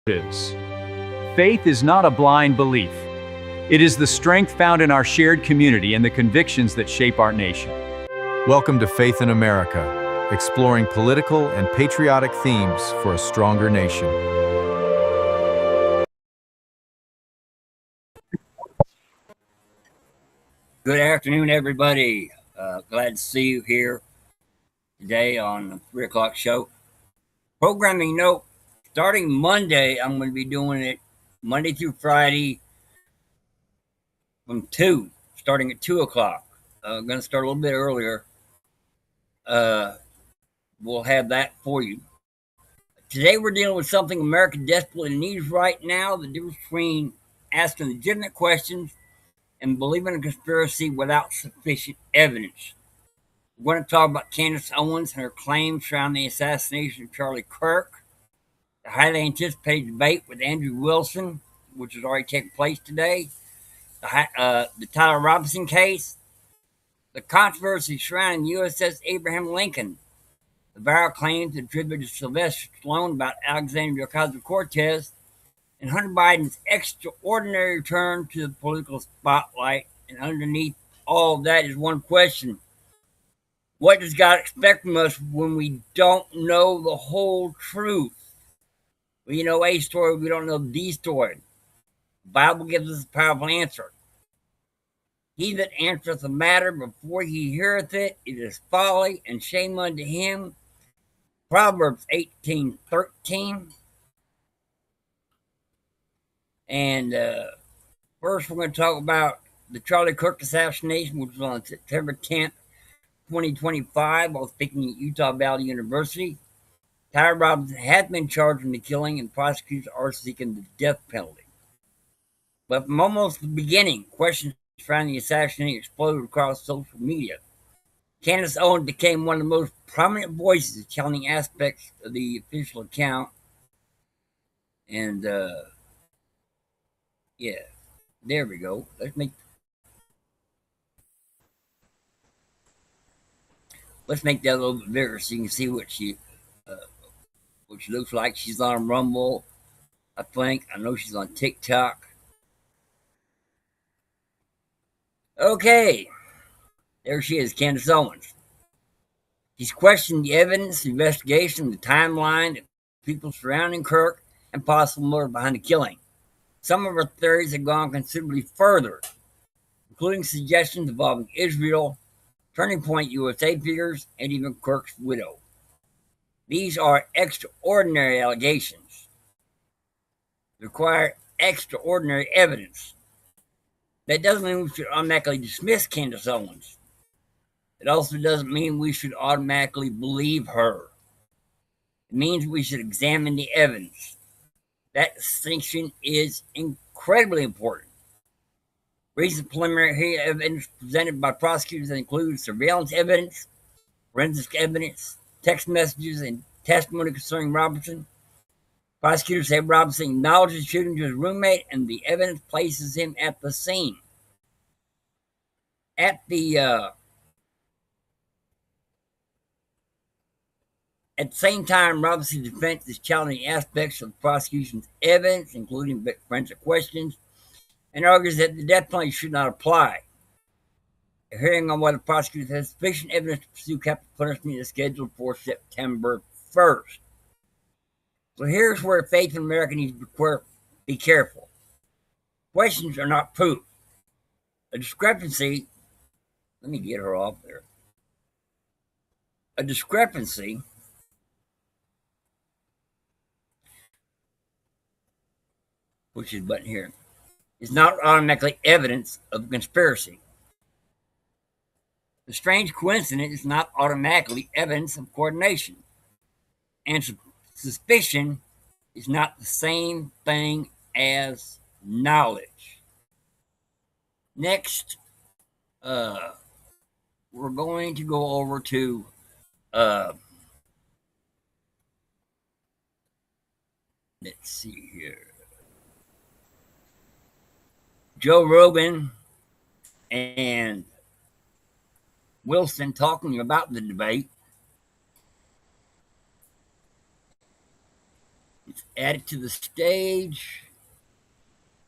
is. Faith is not a blind belief. It is the strength found in our shared community and the convictions that shape our nation. Welcome to Faith in America, exploring political and patriotic themes for a stronger nation. Good afternoon, everybody. Glad to see you here today on the 3 o'clock show. Programming note, starting Monday, I'm going to be doing it Monday through Friday from 2, starting at 2 o'clock. I'm going to start a little bit earlier. We'll have that for you. Today we're dealing with something America desperately needs right now, the difference between asking legitimate questions and believing in a conspiracy without sufficient evidence. We're going to talk about Candace Owens and her claims surrounding the assassination of Charlie Kirk, the highly anticipated debate with Andrew Wilson, which has already taken place today, the Tyler Robinson case, the controversy surrounding the USS Abraham Lincoln, the viral claims attributed to Sylvester Stallone about Alexandria Ocasio-Cortez, and Hunter Biden's extraordinary return to the political spotlight. And underneath all of that is one question. What does God expect from us when we don't know the whole truth? We know a story, we don't know the story. The Bible gives us a powerful answer. He that answereth a matter before he heareth it, it is folly and shame unto him. Proverbs 18:13. And first we're going to talk about the Charlie Kirk assassination, which was on September 10th, 2025, while speaking at Utah Valley University. Tyler Robinson has been charged in the killing, and prosecutors are seeking the death penalty. But from almost the beginning, questions surrounding the assassination exploded across social media. Candace Owens became one of the most prominent voices challenging aspects of the official account. And, yeah, there we go. Let's make that a little bit bigger so you can see what she looks like. She's on Rumble, I think. I know she's on TikTok. Okay, there she is, Candace Owens. She's questioned the evidence, the investigation, the timeline, the people surrounding Kirk, and possible motive behind the killing. Some of her theories have gone considerably further, including suggestions involving Israel, Turning Point USA figures, and even Kirk's widow. These are extraordinary allegations. They require extraordinary evidence. That doesn't mean we should automatically dismiss Candace Owens. It also doesn't mean we should automatically believe her. It means we should examine the evidence. That distinction is incredibly important. Recent preliminary evidence presented by prosecutors include surveillance evidence, forensic evidence, text messages, and testimony concerning Robinson. Prosecutors say Robinson acknowledged the shooting to his roommate, and the evidence places him at the scene. At the same time, Robinson's defense is challenging aspects of the prosecution's evidence, including forensic questions, and argues that the death penalty should not apply. A hearing on whether prosecutors have sufficient evidence to pursue capital punishment is scheduled for September 1st. So here's where faith in America needs to be careful. Questions are not proof. A discrepancy, let me get her off there. A discrepancy push this button here, is not automatically evidence of a conspiracy. The strange coincidence is not automatically evidence of coordination. And suspicion is not the same thing as knowledge. Next, we're going to go over to let's see here. Joe Rogan and Wilson talking about the debate. Add it to the stage.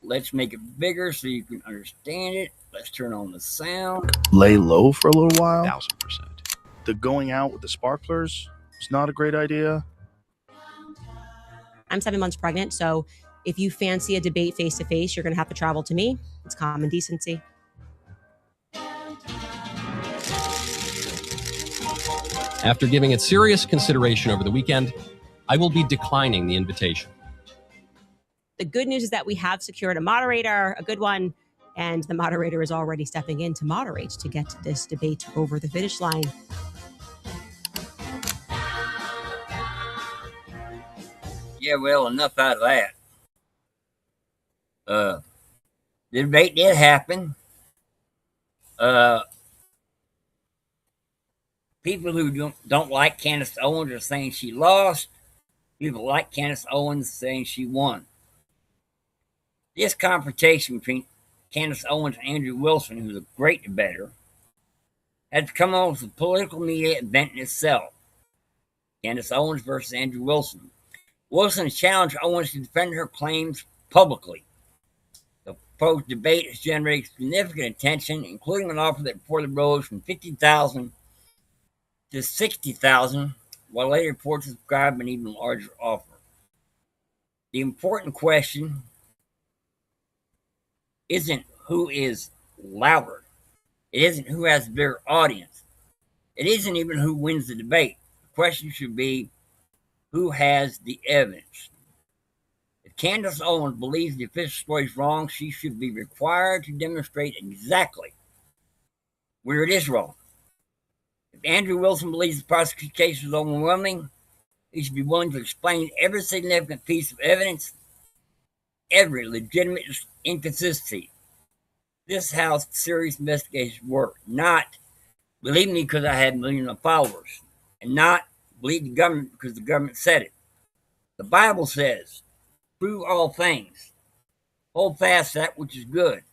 Let's make it bigger so you can understand it. Let's turn on the sound. Lay low for a little while. 1000%. The going out with the sparklers is not a great idea. I'm 7 months pregnant, so if you fancy a debate face to face, you're going to have to travel to me. It's common decency. After giving it serious consideration over the weekend, I will be declining the invitation. The good news is that we have secured a moderator, a good one, and the moderator is already stepping in to moderate to get this debate over the finish line. Yeah, well, enough out of that. The debate did happen. People who don't like Candace Owens are saying she lost. People like Candace Owens saying she won. This confrontation between Candace Owens and Andrew Wilson, who's a great debater, has come on as a political media event in itself. Candace Owens versus Andrew Wilson. Wilson challenged Owens to defend her claims publicly. The proposed debate has generated significant attention, including an offer that reportedly rose from $50,000 to $60,000, while later reports described an even larger offer. The important question isn't who is louder. It isn't who has a bigger audience. It isn't even who wins the debate. The question should be who has the evidence. If Candace Owens believes the official story is wrong, she should be required to demonstrate exactly where it is wrong. If Andrew Wilson believes the prosecution case is overwhelming, he should be willing to explain every significant piece of evidence, every legitimate inconsistency. This is how serious investigations work. Not believe me because I had millions of followers, and not believe the government because the government said it. The Bible says, prove all things. Hold fast that which is good.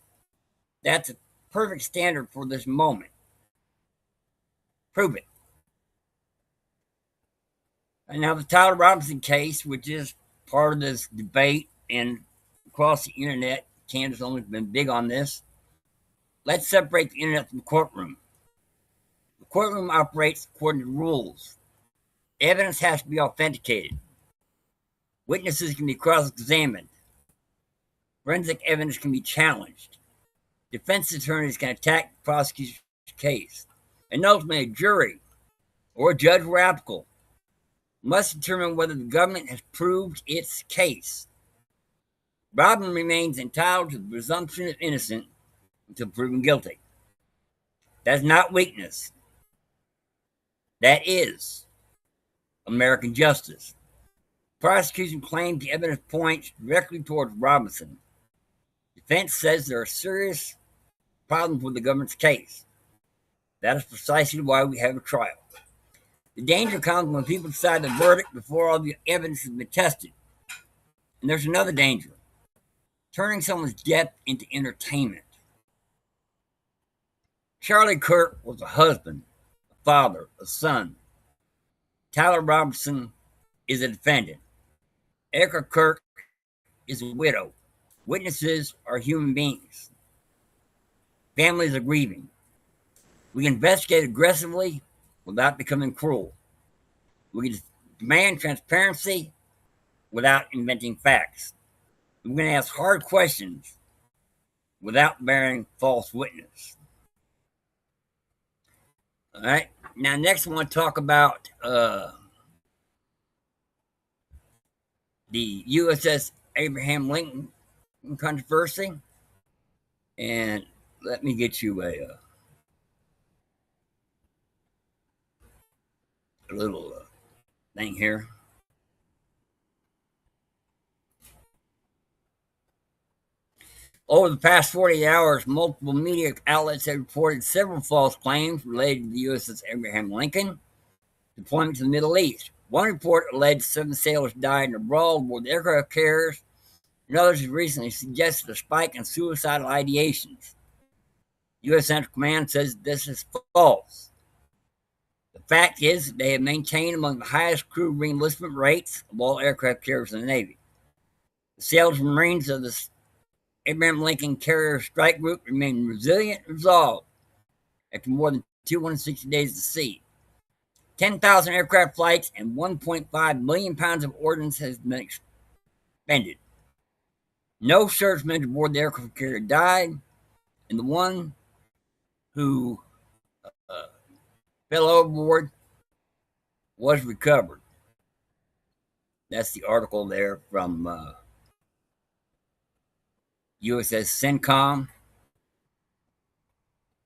That's a perfect standard for this moment. Prove it. And now the Tyler Robinson case, which is part of this debate and across the internet, Candace Owens has been big on this. Let's separate the internet from the courtroom. The courtroom operates according to rules. Evidence has to be authenticated. Witnesses can be cross-examined. Forensic evidence can be challenged. Defense attorneys can attack the prosecution's case. And ultimately, a jury or a judge where applicable must determine whether the government has proved its case. Robin remains entitled to the presumption of innocence until proven guilty. That's not weakness. That is American justice. Prosecution claims the evidence points directly towards Robinson. Defense says there are serious problems with the government's case. That is precisely why we have a trial. The danger comes when people decide the verdict before all the evidence has been tested. And there's another danger. Turning someone's death into entertainment. Charlie Kirk was a husband, a father, a son. Tyler Robinson is a defendant. Erica Kirk is a widow. Witnesses are human beings. Families are grieving. We investigate aggressively without becoming cruel. We can demand transparency without inventing facts. We're going to ask hard questions without bearing false witness. All right. Now, next I want to talk about the USS Abraham Lincoln controversy. And let me get you a little thing here. Over the past 48 hours, multiple media outlets have reported several false claims related to the USS Abraham Lincoln deployment to the Middle East. One report alleged 7 sailors died in a brawl aboard the aircraft carriers, and others have recently suggested a spike in suicidal ideations. U.S. Central Command says this is false. The fact is, they have maintained among the highest crew reenlistment rates of all aircraft carriers in the Navy. The sailors and Marines of the Abraham Lincoln Carrier Strike Group remain resilient and resolved after more than 260 days at sea. 10,000 aircraft flights and 1.5 million pounds of ordnance has been expended. No servicemen aboard the aircraft carrier died, and the one who fell overboard was recovered. That's the article there from USS CENTCOM.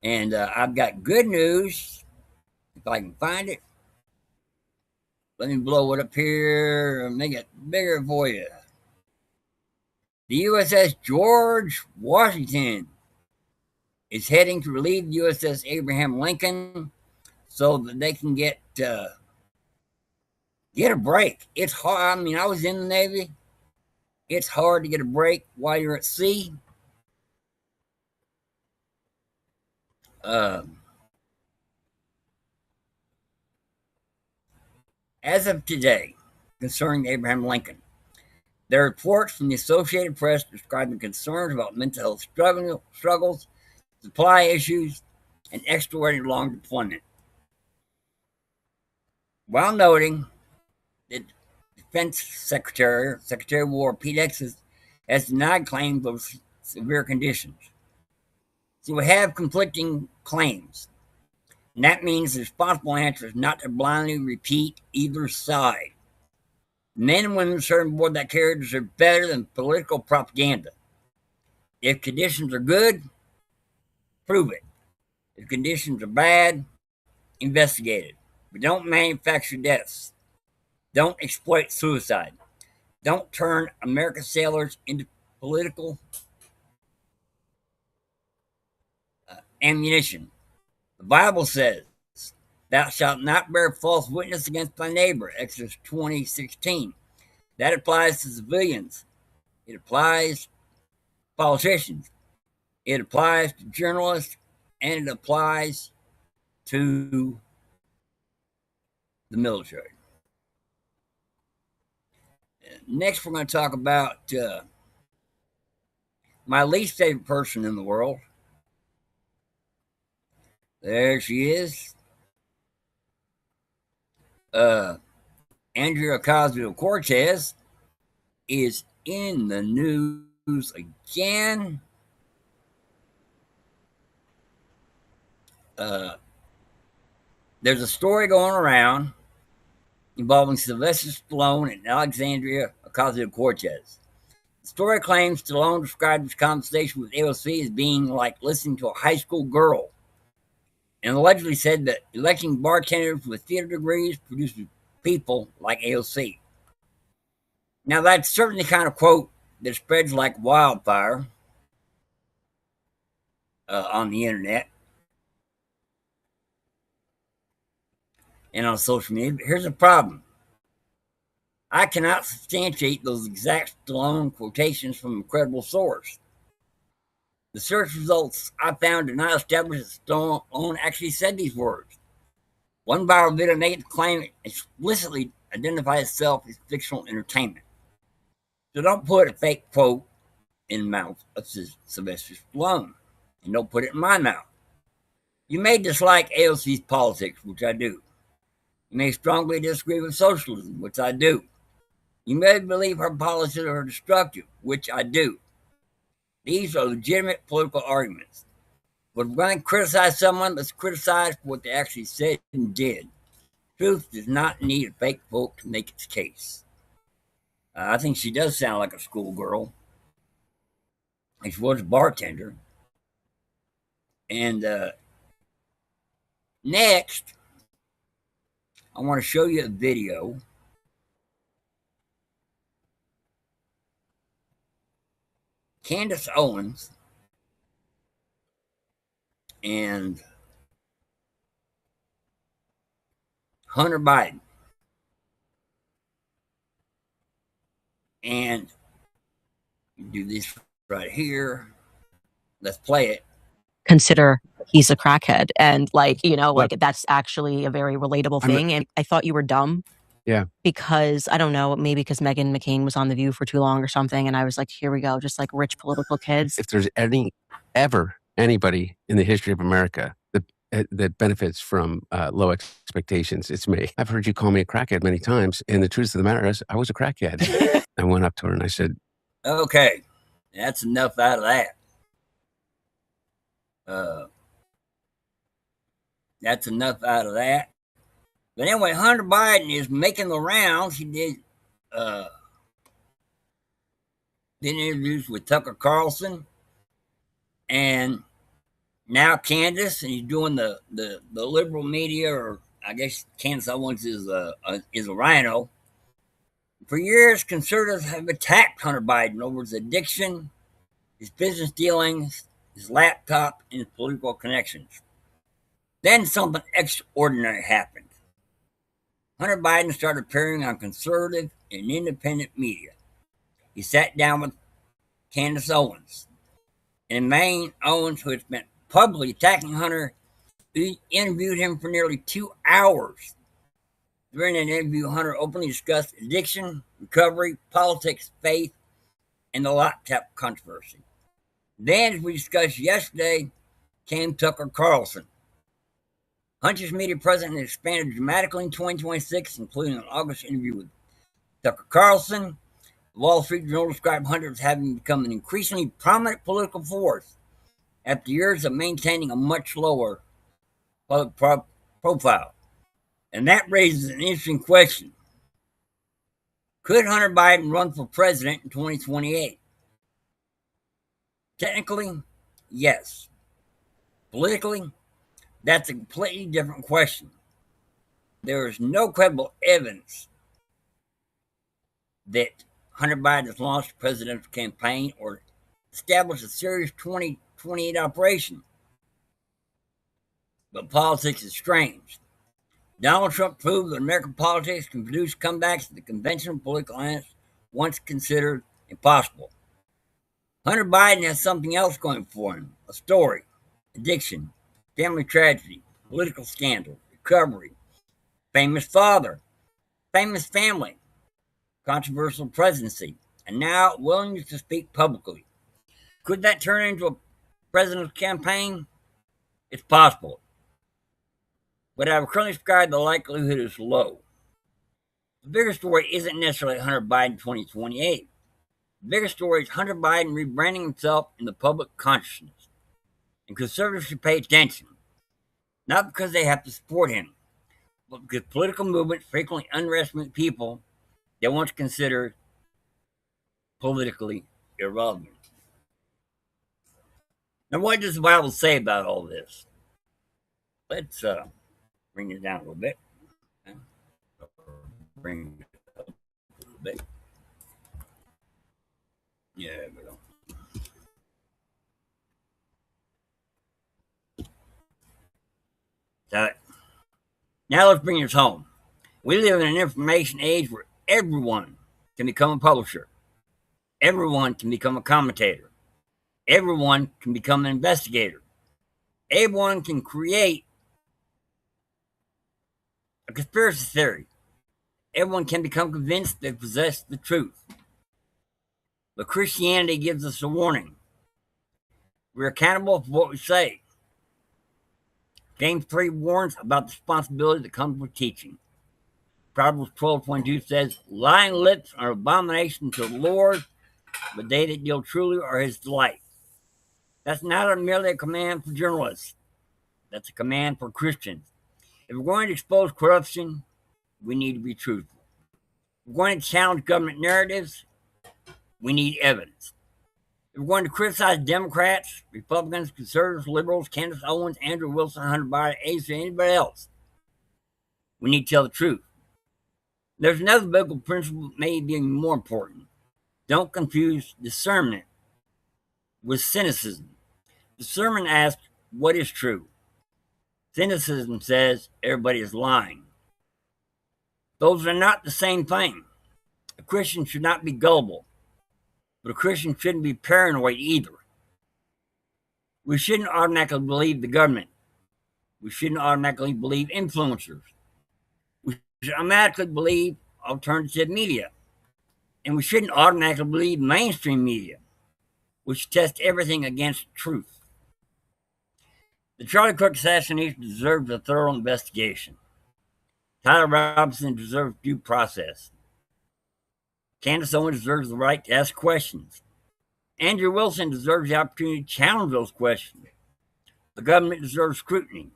And I've got good news, if I can find it. Let me blow it up here and make it bigger for you. The USS George Washington is heading to relieve the USS Abraham Lincoln so that they can get a break. It's hard. I mean, I was in the Navy. It's hard to get a break while you're at sea. As of today, concerning Abraham Lincoln, there are reports from the Associated Press describing concerns about mental health struggles, supply issues, and extraordinary long deployment, while noting that Defense Secretary of War Pete Hexas has denied claims of severe conditions. So we have conflicting claims, and that means the responsible answer is not to blindly repeat either side. Men and women serving aboard that carrier deserve better than political propaganda. If conditions are good, prove it. If conditions are bad, investigate it. But don't manufacture deaths. Don't exploit suicide. Don't turn American sailors into political ammunition. The Bible says, "Thou shalt not bear false witness against thy neighbor," Exodus 20:16. That applies to civilians. It applies to politicians. It applies to journalists. And it applies to the military. Next, we're going to talk about my least favorite person in the world. There she is. Andrea Ocasio-Cortez is in the news again. There's a story going around involving Sylvester Stallone and Alexandria Ocasio-Cortez. The story claims Stallone described his conversation with AOC as being like listening to a high school girl, and allegedly said that electing bartenders with theater degrees produces people like AOC. Now, that's certainly the kind of quote that spreads like wildfire on the internet and on social media. But here's the problem. I cannot substantiate those exact Stallone quotations from a credible source. The search results I found do not establish that Stallone actually said these words. One viral video made the claim explicitly identifies itself as fictional entertainment. So don't put a fake quote in the mouth of Sylvester Stallone, and don't put it in my mouth. You may dislike AOC's politics, which I do. You may strongly disagree with socialism, which I do. You may believe her policies are destructive, which I do. These are legitimate political arguments. But if we're going to criticize someone, let's criticize for what they actually said and did. Truth does not need a fake quote to make its case. I think she does sound like a schoolgirl. She was a bartender. And next, I want to show you a video. Candace Owens and Hunter Biden. And do this right here. Let's play it. Consider he's a crackhead. And like, like that's actually a very relatable thing. And I thought you were dumb. Yeah. Because I don't know, maybe because Meghan McCain was on The View for too long or something. And I was like, here we go. Just like rich political kids. If there's anybody in the history of America that benefits from low expectations, it's me. I've heard you call me a crackhead many times. And the truth of the matter is I was a crackhead. I went up to her and I said, okay, that's enough out of that. That's enough out of that. But anyway, Hunter Biden is making the rounds. He did interviews with Tucker Carlson and now Candace, and he's doing the liberal media, or I guess Candace Owens is a rhino. For years, conservatives have attacked Hunter Biden over his addiction, his business dealings, his laptop, and his political connections. Then something extraordinary happened. Hunter Biden started appearing on conservative and independent media. He sat down with Candace Owens. And in Maine, Owens, who had been publicly attacking Hunter, interviewed him for nearly 2 hours. During an interview, Hunter openly discussed addiction, recovery, politics, faith, and the laptop controversy. Then, as we discussed yesterday, came Tucker Carlson. Hunter's media presence expanded dramatically in 2026, including an August interview with Tucker Carlson. The Wall Street Journal described Hunter as having become an increasingly prominent political force after years of maintaining a much lower public profile. And that raises an interesting question. Could Hunter Biden run for president in 2028? Technically, yes. Politically, that's a completely different question. There is no credible evidence that Hunter Biden has launched a presidential campaign or established a serious 2028 operation. But politics is strange. Donald Trump proved that American politics can produce comebacks that the conventional political alliance once considered impossible. Hunter Biden has something else going for him: a story, addiction, family tragedy, political scandal, recovery, famous father, famous family, controversial presidency, and now willingness to speak publicly. Could that turn into a presidential campaign? It's possible. But I would currently describe the likelihood as low. The bigger story isn't necessarily Hunter Biden 2028. The bigger story is Hunter Biden rebranding himself in the public consciousness. And conservatives should pay attention. Not because they have to support him, but because political movements frequently underestimate people they once considered politically irrelevant. Now, what does the Bible say about all this? Let's bring it down a little bit. Bring it up a little bit. Yeah, there we go. Now let's bring this home. We live in an information age where everyone can become a publisher. Everyone can become a commentator. Everyone can become an investigator. Everyone can create a conspiracy theory. Everyone can become convinced they possess the truth. But Christianity gives us a warning. We're accountable for what we say. James 3 warns about the responsibility that comes with teaching. Proverbs 12:22 says, lying lips are abomination to the Lord, but they that deal truly are his delight. That's not merely a command for journalists. That's a command for Christians. If we're going to expose corruption, we need to be truthful. If we're going to challenge government narratives, we need evidence. If we're going to criticize Democrats, Republicans, conservatives, liberals, Candace Owens, Andrew Wilson, Hunter Biden, Ace, or anybody else, we need to tell the truth. There's another biblical principle that may be more important. Don't confuse discernment with cynicism. Discernment asks, what is true? Cynicism says everybody is lying. Those are not the same thing. A Christian should not be gullible, but a Christian shouldn't be paranoid either. We shouldn't automatically believe the government. We shouldn't automatically believe influencers. We should automatically believe alternative media. And we shouldn't automatically believe mainstream media. We should test everything against truth. The Charlie Kirk assassination deserves a thorough investigation. Tyler Robinson deserves due process. Candace Owens deserves the right to ask questions. Andrew Wilson deserves the opportunity to challenge those questions. The government deserves scrutiny.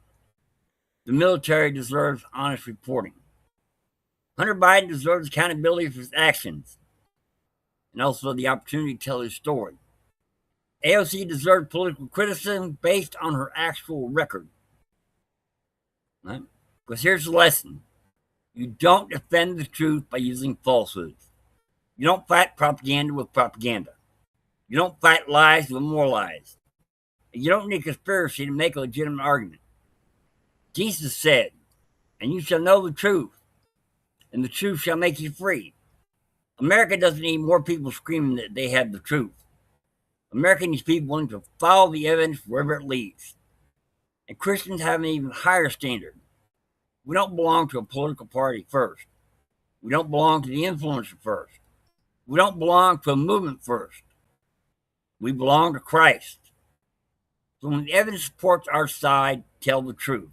The military deserves honest reporting. Hunter Biden deserves accountability for his actions and also the opportunity to tell his story. AOC deserves political criticism based on her actual record. Right? Because here's the lesson. You don't defend the truth by using falsehoods. You don't fight propaganda with propaganda. You don't fight lies with more lies. You don't need conspiracy to make a legitimate argument. Jesus said, and you shall know the truth, and the truth shall make you free. America doesn't need more people screaming that they have the truth. America needs people willing to follow the evidence wherever it leads. And Christians have an even higher standard. We don't belong to a political party first. We don't belong to the influencer first. We don't belong to a movement first. We belong to Christ. So when the evidence supports our side, tell the truth.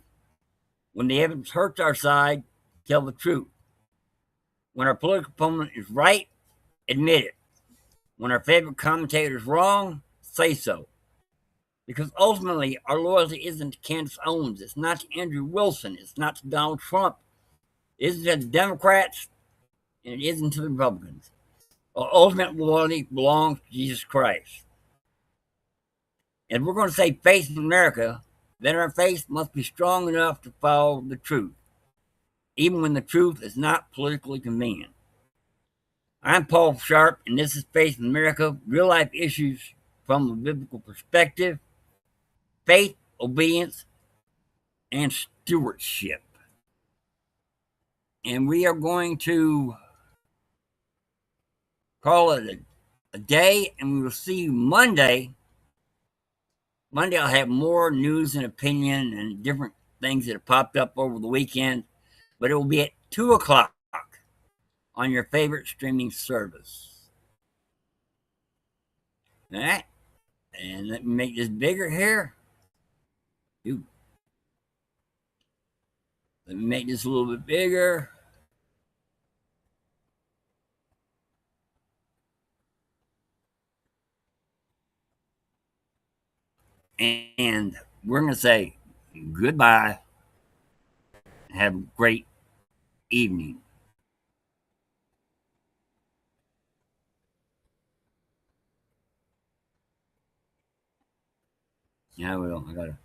When the evidence hurts our side, tell the truth. When our political opponent is right, admit it. When our favorite commentator is wrong, say so. Because ultimately, our loyalty isn't to Candace Owens. It's not to Andrew Wilson. It's not to Donald Trump. It isn't to the Democrats. And it isn't to the Republicans. Our ultimate loyalty belongs to Jesus Christ. And if we're going to say faith in America, then our faith must be strong enough to follow the truth, even when the truth is not politically convenient. I'm Paul Sharp, and this is Faith in America, real life issues from a biblical perspective, faith, obedience, and stewardship. And we are going to call it a day, and we will see you Monday. Monday, I'll have more news and opinion and different things that have popped up over the weekend, but it will be at 2 o'clock on your favorite streaming service. All right? And let me make this bigger here. Ooh. Let me make this a little bit bigger. And we're going to say goodbye. Have a great evening. Yeah, I will. I got to.